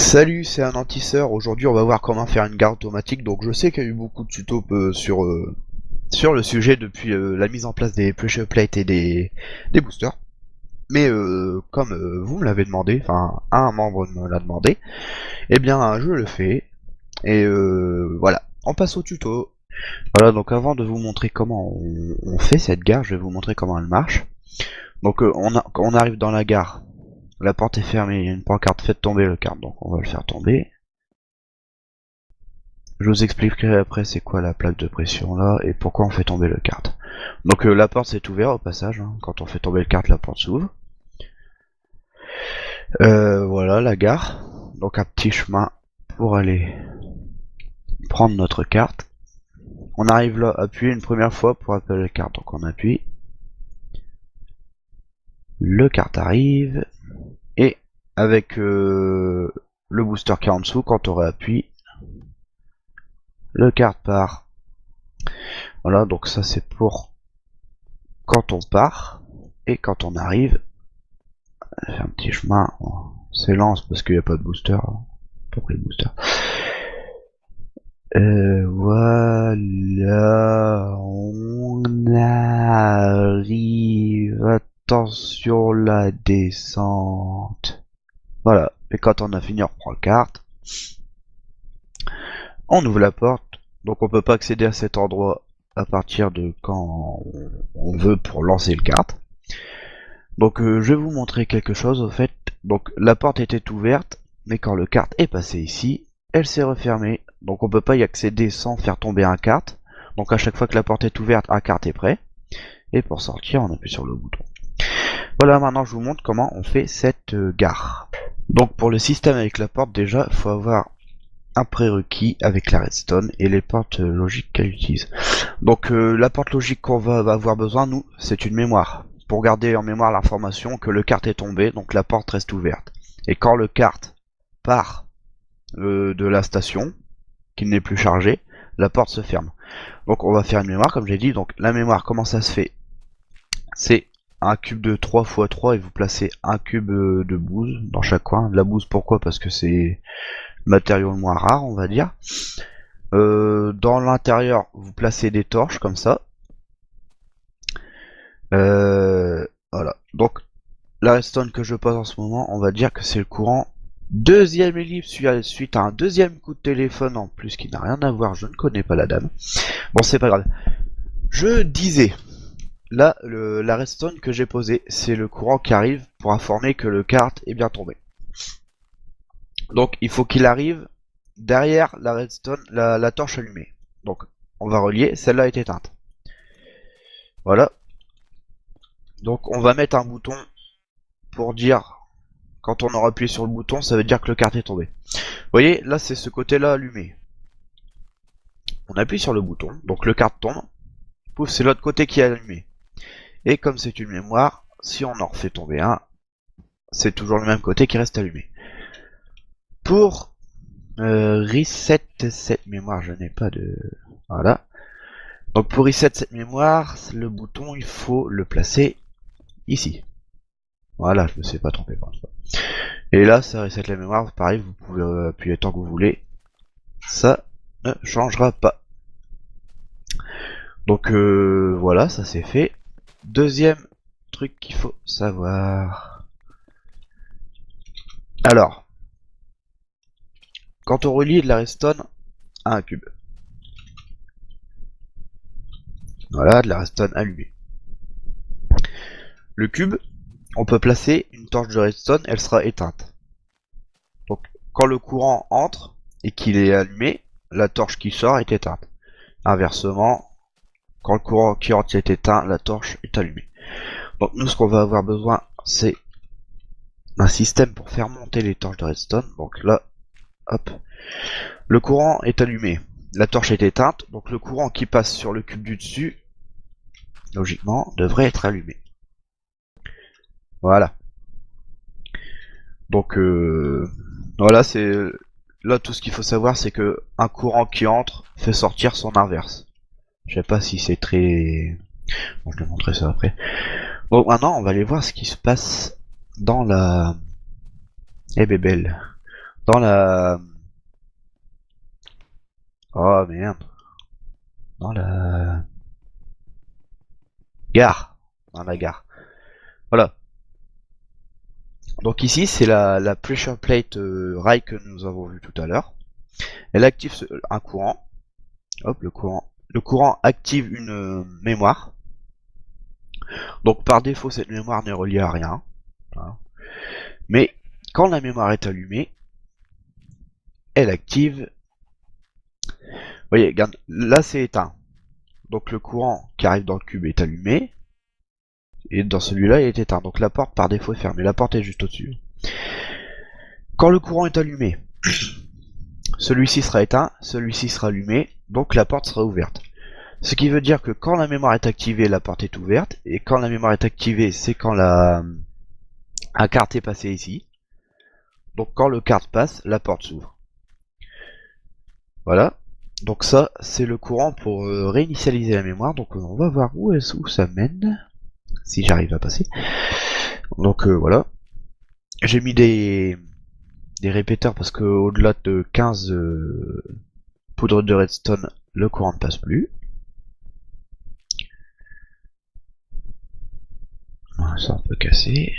Salut, c'est un anti-sœur. Aujourd'hui, on va voir comment faire une garde automatique. Donc, je sais qu'il y a eu beaucoup de tutos sur le sujet depuis la mise en place des pressure plates et des boosters. Mais comme vous me l'avez demandé, enfin un membre me l'a demandé, eh bien je le fais. Et voilà, on passe au tuto. Voilà, donc avant de vous montrer comment on fait cette gare, je vais vous montrer comment elle marche. Donc quand on arrive dans la gare, la porte est fermée, il y a une pancarte, faites tomber le carte, donc on va le faire tomber. Je vous expliquerai après c'est quoi la plaque de pression là et pourquoi on fait tomber le carte. Donc la porte s'est ouverte au passage, hein. Quand on fait tomber le carte, la porte s'ouvre. Voilà la gare, donc un petit chemin pour aller prendre notre carte. On arrive là, appuyer une première fois pour appeler la carte, donc on appuie. Le carte arrive et avec le booster qui est en dessous, quand on réappuie, le carte part. Voilà, donc ça c'est pour quand on part et quand on arrive. Faire un petit chemin, c'est lent parce qu'il n'y a pas de booster. Pas pris le booster. Voilà, on arrive. Attention la descente. Voilà, et quand on a fini, on reprend la carte. On ouvre la porte. Donc on peut pas accéder à cet endroit à partir de quand on veut pour lancer le carte. Donc je vais vous montrer quelque chose au fait. Donc la porte était ouverte, mais quand le carte est passé ici, elle s'est refermée. Donc on peut pas y accéder sans faire tomber un carte. Donc à chaque fois que la porte est ouverte, un carte est prêt. Et pour sortir, on appuie sur le bouton. Voilà, maintenant je vous montre comment on fait cette gare. Donc pour le système avec la porte, déjà, il faut avoir un prérequis avec la redstone et les portes logiques qu'elle utilise. Donc la porte logique qu'on va avoir besoin, nous, c'est une mémoire. Pour garder en mémoire l'information que le carte est tombé, donc la porte reste ouverte. Et quand le carte part de la station, qu'il n'est plus chargé, la porte se ferme. Donc on va faire une mémoire, comme j'ai dit. Donc la mémoire, comment ça se fait? C'est un cube de 3 x 3 et vous placez un cube de bouse dans chaque coin. De la bouse, pourquoi? Parce que c'est le matériau le moins rare, on va dire. Dans l'intérieur, vous placez des torches comme ça. Voilà. Donc la redstone que je pose en ce moment, on va dire que c'est le courant. Deuxième ellipse suite à un deuxième coup de téléphone en plus qui n'a rien à voir, je ne connais pas la dame. Bon, c'est pas grave. Je disais, là, la redstone que j'ai posée, c'est le courant qui arrive pour informer que le carte est bien tombé. Donc il faut qu'il arrive derrière la redstone, la torche allumée. Donc on va relier, celle-là est éteinte. Voilà. Donc on va mettre un bouton pour dire, quand on aura appuyé sur le bouton, ça veut dire que le carte est tombé. Vous voyez, là c'est ce côté-là allumé. On appuie sur le bouton, donc le carte tombe. Pouf, c'est l'autre côté qui est allumé. Et comme c'est une mémoire, si on en refait tomber un, c'est toujours le même côté qui reste allumé. Pour reset cette mémoire, je n'ai pas de... Voilà. Donc pour reset cette mémoire, le bouton, il faut le placer ici. Voilà, je me suis pas trompé pour une fois. Et là, ça reset la mémoire, pareil, vous pouvez appuyer tant que vous voulez. Ça ne changera pas. Donc voilà, ça c'est fait. Deuxième truc qu'il faut savoir. Alors, quand on relie de la redstone à un cube. Voilà, de la redstone allumée. Le cube, on peut placer une torche de redstone, elle sera éteinte. Donc quand le courant entre et qu'il est allumé, la torche qui sort est éteinte. Inversement, quand le courant qui entre est éteint, la torche est allumée. Donc nous, ce qu'on va avoir besoin, c'est un système pour faire monter les torches de redstone. Donc là, hop, le courant est allumé, la torche est éteinte, donc le courant qui passe sur le cube du dessus, logiquement, devrait être allumé. Voilà. Donc voilà, c'est là tout ce qu'il faut savoir, c'est que un courant qui entre fait sortir son inverse. Je sais pas si c'est très... Bon, je vais montrer ça après. Bon, maintenant, on va aller voir ce qui se passe dans la... Eh bébelle. dans la... Oh merde. Dans la... Gare. Dans la gare. Voilà. Donc ici, c'est la pressure plate rail que nous avons vu tout à l'heure. Elle active un courant. Hop, le courant. Le courant active une mémoire. Donc par défaut, cette mémoire n'est reliée à rien. Voilà. Mais quand la mémoire est allumée, elle active... Vous voyez, regarde, là c'est éteint. Donc le courant qui arrive dans le cube est allumé. Et dans celui-là, il est éteint. Donc la porte par défaut est fermée. La porte est juste au-dessus. Quand le courant est allumé, celui-ci sera éteint, celui-ci sera allumé, donc la porte sera ouverte. Ce qui veut dire que quand la mémoire est activée, la porte est ouverte, et quand la mémoire est activée, c'est quand la carte est passée ici. Donc quand le carte passe, la porte s'ouvre. Voilà. Donc ça, c'est le courant pour réinitialiser la mémoire. Donc on va voir où ça mène, si j'arrive à passer. Donc voilà. J'ai mis des répéteurs parce que au-delà de 15 poudres de redstone, le courant ne passe plus. Ça on peut casser.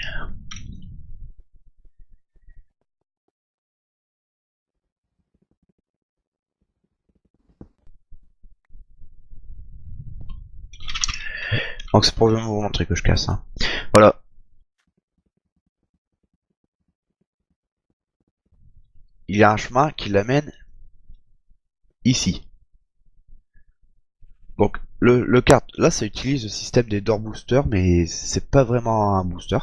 Donc c'est pour vous montrer que je casse. Hein. Voilà. Il y a un chemin qui l'amène ici. Donc le kart, là ça utilise le système des door boosters, mais c'est pas vraiment un booster.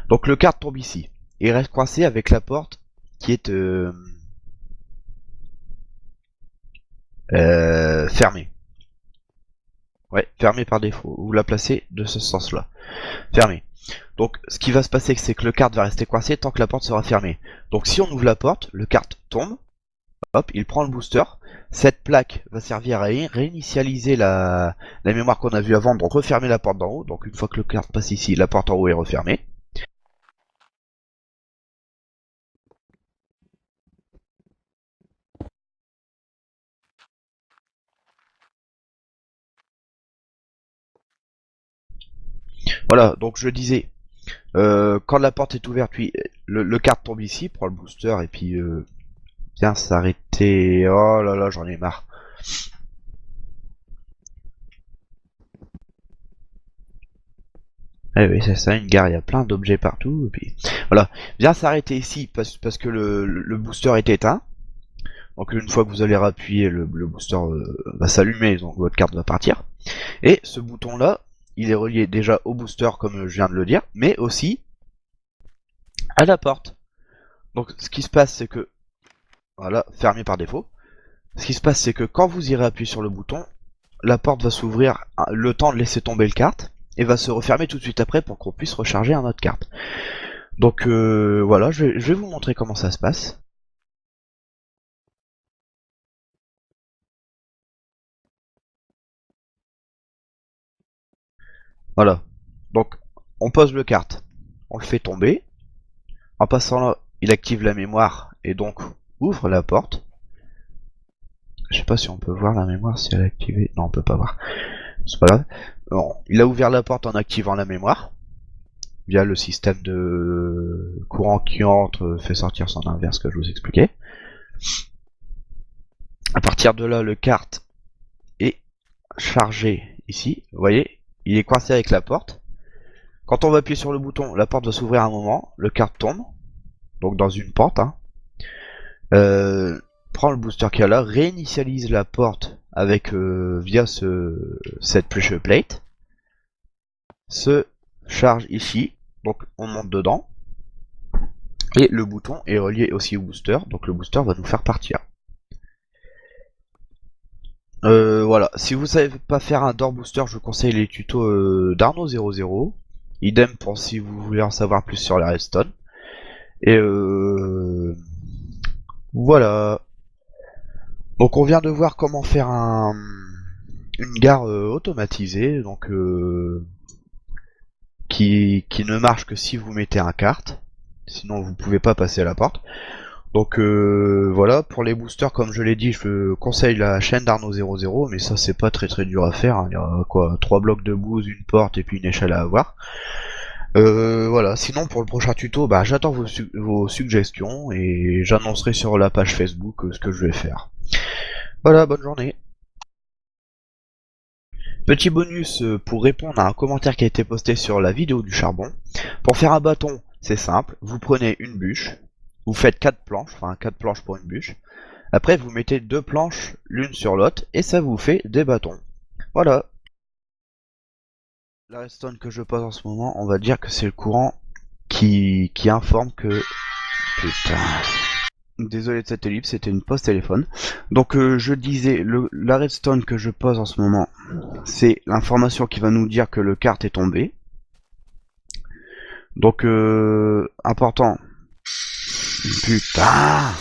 Donc le kart tombe ici. Il reste coincé avec la porte qui est fermée. Ouais, fermée par défaut. Vous la placez de ce sens-là. Fermée. Donc ce qui va se passer, c'est que le kart va rester coincé tant que la porte sera fermée. Donc si on ouvre la porte, le kart tombe. Hop, il prend le booster. Cette plaque va servir à réinitialiser la mémoire qu'on a vue avant, donc refermer la porte d'en haut. Donc une fois que le kart passe ici, la porte en haut est refermée. Voilà, donc je disais, quand la porte est ouverte, puis le kart tombe ici, prend le booster et puis vient s'arrêter. Oh là là, j'en ai marre. Eh oui, c'est ça, une gare, il y a plein d'objets partout, et puis voilà. Vient s'arrêter ici parce que le booster est éteint. Donc une fois que vous allez appuyer, le booster va s'allumer, donc votre carte va partir. Et ce bouton là, il est relié déjà au booster comme je viens de le dire, mais aussi à la porte. Donc ce qui se passe c'est que, voilà, fermé par défaut. Ce qui se passe c'est que quand vous irez appuyer sur le bouton, la porte va s'ouvrir le temps de laisser tomber le carte, et va se refermer tout de suite après pour qu'on puisse recharger un autre carte. Donc voilà, je vais vous montrer comment ça se passe. Voilà. Donc on pose le carte, on le fait tomber. En passant là, il active la mémoire et donc ouvre la porte. Je sais pas si on peut voir la mémoire si elle est activée. Non, on peut pas voir. C'est pas grave. Bon, il a ouvert la porte en activant la mémoire via le système de courant qui entre fait sortir son inverse que je vous expliquais. À partir de là, le carte est chargé ici. Vous voyez, il est coincé avec la porte. Quand on va appuyer sur le bouton, la porte va s'ouvrir un moment. Le carte tombe, donc dans une porte. Hein. Prend le booster qu'il y a là, réinitialise la porte avec via cette pressure plate, se charge ici, donc on monte dedans, et le bouton est relié aussi au booster, donc le booster va nous faire partir. Voilà, si vous savez pas faire un door booster, je vous conseille les tutos d'Arnaud00. Idem pour si vous voulez en savoir plus sur la redstone. Et voilà. Donc on vient de voir comment faire une gare automatisée, donc qui ne marche que si vous mettez un kart, sinon vous pouvez pas passer à la porte. Donc voilà, pour les boosters, comme je l'ai dit, je conseille la chaîne d'Arnaud 00, mais ça c'est pas très dur à faire, hein. Il y a quoi, 3 blocs de boost, une porte et puis une échelle à avoir. Voilà, sinon pour le prochain tuto, bah, j'attends vos suggestions et j'annoncerai sur la page Facebook ce que je vais faire. Voilà, bonne journée. Petit bonus pour répondre à un commentaire qui a été posté sur la vidéo du charbon. Pour faire un bâton, c'est simple, vous prenez une bûche, vous faites 4 planches, enfin 4 planches pour une bûche. Après vous mettez 2 planches l'une sur l'autre et ça vous fait des bâtons. Voilà. La redstone que je pose en ce moment, on va dire que c'est le courant qui informe que... Putain... Désolé de cette ellipse, c'était une pause téléphone. Donc je disais, la redstone que je pose en ce moment, c'est l'information qui va nous dire que le kart est tombé. Donc important. Putain.